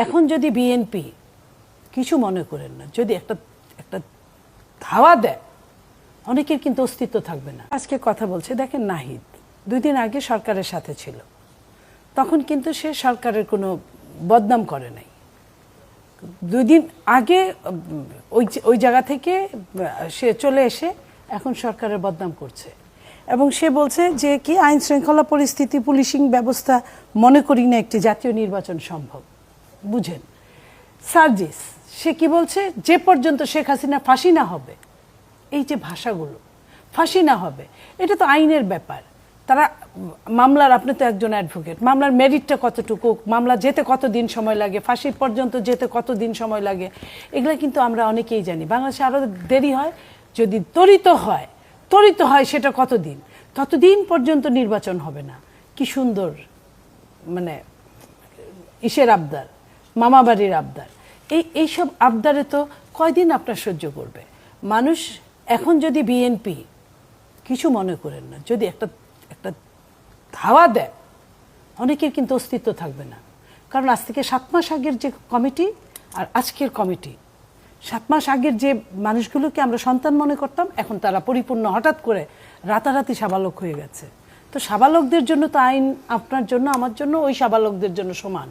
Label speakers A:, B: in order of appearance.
A: এখন যদি বিএনপি কিছু মনে করেন না, যদি একটা একটা ধাওয়া দেয়, অনেকের কিন্তু অস্তিত্ব থাকবে না। আজকে কথা বলছে, দেখেন নাহিদ 2 দিন আগে সরকারের সাথে ছিল, তখন কিন্তু সে সরকারের কোনো বদনাম করে নাই। 2 দিন আগে ওই জায়গা থেকে সে চলে এসে এখন সরকারের বদনাম করছে এবং সে বলছে যে কি আইন শৃঙ্খলা পরিস্থিতি, পুলিশিং ব্যবস্থা মনে করি না একটি জাতীয় নির্বাচন সম্ভব। বুঝেন সার্জিস, সে কি বলছে, যে পর্যন্ত শেখ হাসিনা ফাঁসি না হবে, এই যে ভাষাগুলো, ফাঁসি না হবে, এটা তো আইনের ব্যাপার। তারা মামলার, আপনি তো একজন অ্যাডভোকেট, মামলার মেরিটটা কতটুকু, মামলা যেতে কতদিন সময় লাগে, ফাঁসির পর্যন্ত যেতে কতদিন সময় লাগে, এগুলো কিন্তু আমরা অনেকেই জানি। বাংলাদেশে আরও দেরি হয়, যদি ত্বরিত হয় সেটা কতদিন, ততদিন পর্যন্ত নির্বাচন হবে না। কি সুন্দর মানে ইসের আবদার, মামাবাড়ির আবদার, এইসব আবদারে তো কয়দিন আপনার সহ্য করবে মানুষ। এখন যদি বিএনপি কিছু মনে করেন না, যদি একটা ধাওয়া দেয়, অনেকের কিন্তু অস্তিত্ব থাকবে না। কারণ আজ থেকে 7 মাস আগের যে কমিটি আর আজকের কমিটি, 7 মাস আগের যে মানুষগুলোকে আমরা সন্তান মনে করতাম, এখন তারা পরিপূর্ণ হঠাৎ করে রাতারাতি সাবালক হয়ে গেছে। তো সাবালকদের জন্য তো আইন আপনার জন্য আমার জন্য ওই সাবালকদের জন্য সমান।